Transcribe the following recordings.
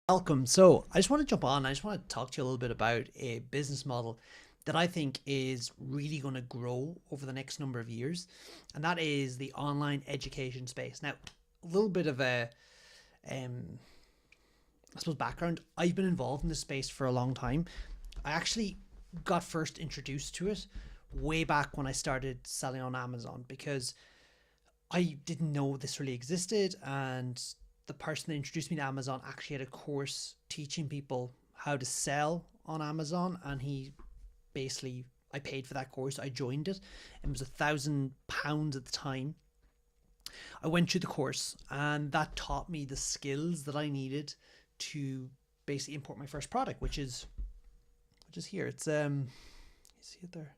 Welcome. So, I just want to jump on. I just want to talk to you a little bit about a business model that I think is really going to grow over the next number of years, and that is the online education space. Now, a little bit of um, I suppose, background. I've been involved in this space for a long time. I actually got first introduced to it way back when I started selling on Amazon because I didn't know this really existed, and the person that introduced me to Amazon actually had a course teaching people how to sell on Amazon, and he basically I paid for that course. I joined it. It was £1,000 at the time. I went through the course, and that taught me the skills that I needed to basically import my first product, which is here. It's you see it there?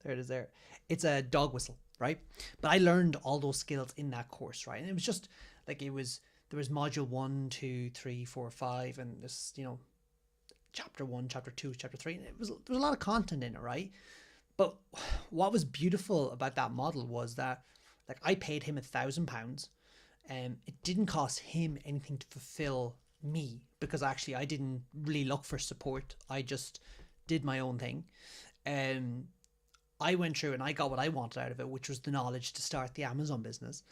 There it is there. It's a dog whistle, right? But I learned all those skills in that course, right? And it was just like there was module one, two, three, four, five, and this, chapter one, chapter two, chapter three. And there was a lot of content in it, right? But what was beautiful about that model was that like I paid him £1,000. It didn't cost him anything to fulfill me because actually I didn't really look for support. I just did my own thing. Um, I went through and I got what I wanted out of it, which was the knowledge to start the Amazon business.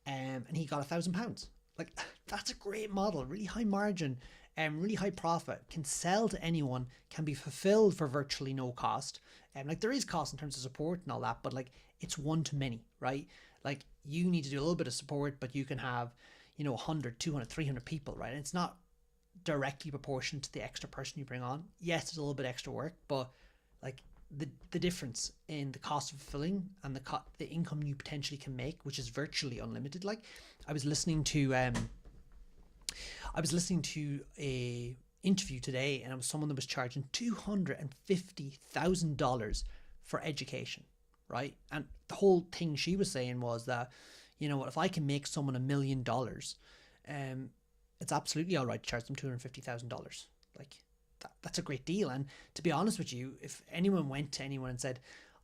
And he got £1,000. Like that's a great model, really high margin and really high profit. Can sell to anyone, can be fulfilled for virtually no cost. And like there is cost in terms of support and all that, but like it's one to many, right? Like you need to do a little bit of support, but you can have 100, 200, 300 people, right? And it's not directly proportioned to the extra person you bring on. Yes, it's a little bit extra work, but like the difference in the cost of fulfilling and the income you potentially can make, which is virtually unlimited. Like I was listening to a interview today, and it was someone that was charging $250,000 for education, right? And the whole thing she was saying was that, what, if I can make someone $1 million, it's absolutely all right to charge them $250,000. Like that's a great deal. And to be honest with you, if anyone went to anyone and said,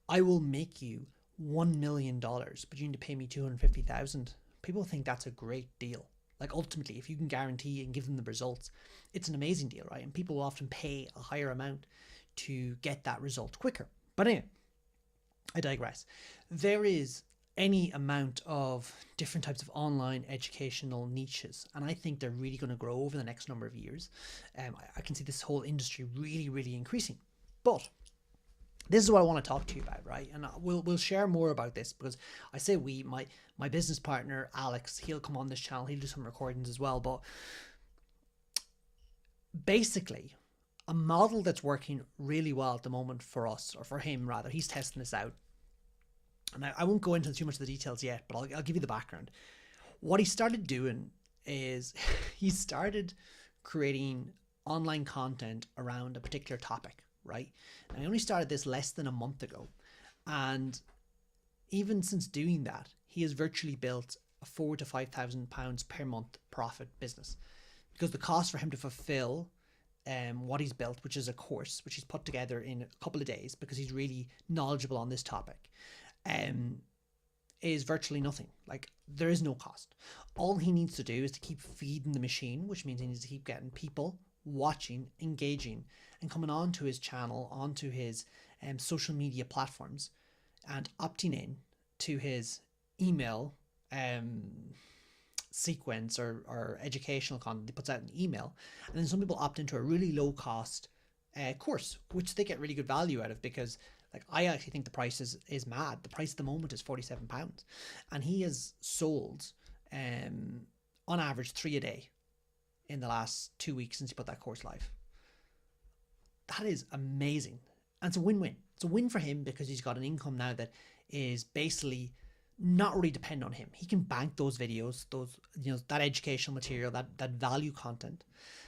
I will make you $1 million, but you need to pay me 250,000, people think that's a great deal. Like ultimately, if you can guarantee and give them the results, it's an amazing deal, right? And people will often pay a higher amount to get that result quicker. But anyway, I digress. There is any amount of different types of online educational niches, and I think they're really going to grow over the next number of years. I can see this whole industry really, really increasing. But this is what I want to talk to you about, right? And we'll share more about this because I say my business partner Alex, he'll come on this channel, he'll do some recordings as well. But basically, a model that's working really well at the moment for us, or for him rather, he's testing this out. And I won't go into too much of the details yet, but I'll give you the background. What he started doing is he started creating online content around a particular topic, right? And I only started this less than a month ago. And even since doing that, he has virtually built a £4,000 to £5,000 per month profit business, because the cost for him to fulfill what he's built, which is a course which he's put together in a couple of days because he's really knowledgeable on this topic, is virtually nothing. Like there is no cost. All he needs to do is to keep feeding the machine, which means he needs to keep getting people watching, engaging, and coming onto his channel, onto his social media platforms, and opting in to his email sequence or educational content he puts out in email. And then some people opt into a really low cost course, which they get really good value out of, because like I actually think the price is mad. The price at the moment is £47, and he has sold on average 3 a day in the last 2 weeks since he put that course live. That is amazing, and it's a win-win. It's a win for him because he's got an income now that is basically not really dependent on him. He can bank those videos, that educational material, that value content,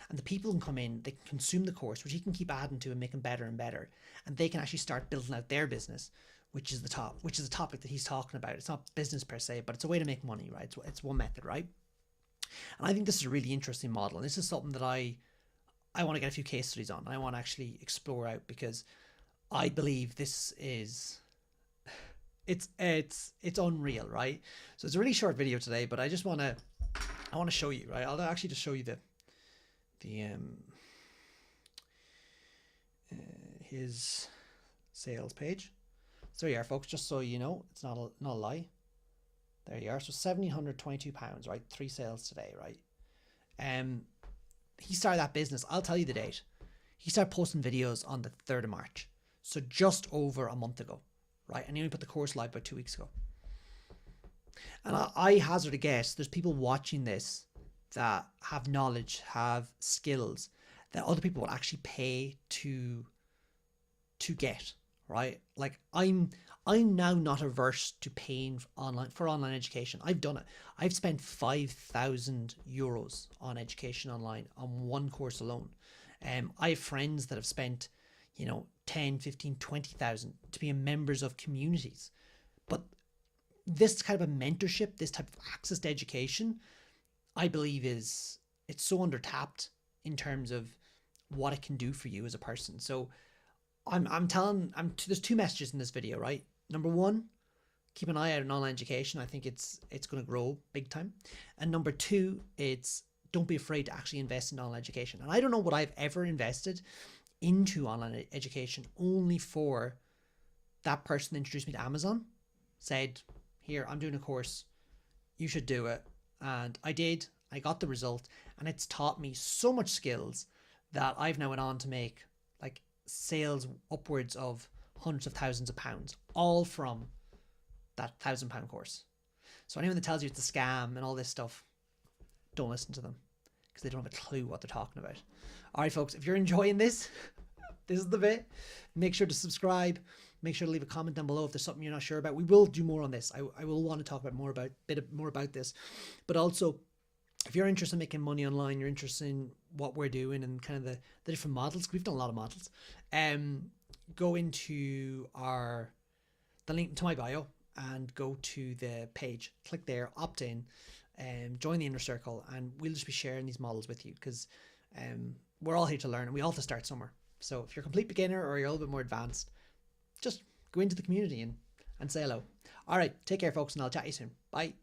and the people can come in, they can consume the course, which he can keep adding to and making better and better, and they can actually start building out their business, which is the topic that he's talking about. It's not business per se, but it's a way to make money, right? It's one method, right? And I think this is a really interesting model, and this is something that I want to get a few case studies on. I want to actually explore out, because I believe this is it's unreal, right? So it's a really short video today, but I want to show you, right? I'll actually just show you the his sales page. So there you are, folks, just so you know, it's not a lie. There you are. So £1,722, right? 3 sales today, right? He started that business. I'll tell you the date. He started posting videos on the 3rd of March. So just over a month ago, right? And he only put the course live about 2 weeks ago. And I hazard a guess, there's people watching this that have knowledge, have skills that other people will actually pay to get, right? Like I'm now not averse to paying for online education. I've done it. I've spent €5,000 on education online on one course alone. I have friends that have spent, 10, 15, 20,000 to be members of communities. But this kind of a mentorship, this type of access to education, I believe it's so undertapped in terms of what it can do for you as a person. So there's 2 messages in this video, right? Number 1, keep an eye out on online education. I think it's going to grow big time. And number 2, it's don't be afraid to actually invest in online education. And I don't know what I've ever invested into online education only for that person that introduced me to Amazon, said, here, I'm doing a course, you should do it. And I did. I got the result, and it's taught me so much skills that I've now went on to make like sales upwards of hundreds of thousands of pounds, all from that £1,000 course. So anyone that tells you it's a scam and all this stuff, don't listen to them, because they don't have a clue what they're talking about. All right, folks, if you're enjoying this, this is the bit. Make sure to subscribe. Make sure to leave a comment down below if there's something you're not sure about. We will do more on this. I will want to talk about more about this. But also, if you're interested in making money online, you're interested in what we're doing and kind of the different models. We've done a lot of models. Go into the link to my bio and go to the page. Click there, opt in, join the inner circle, and we'll just be sharing these models with you, because we're all here to learn, and we all have to start somewhere. So if you're a complete beginner or you're a little bit more advanced, just go into the community and say hello. All right, take care, folks, and I'll chat to you soon. Bye.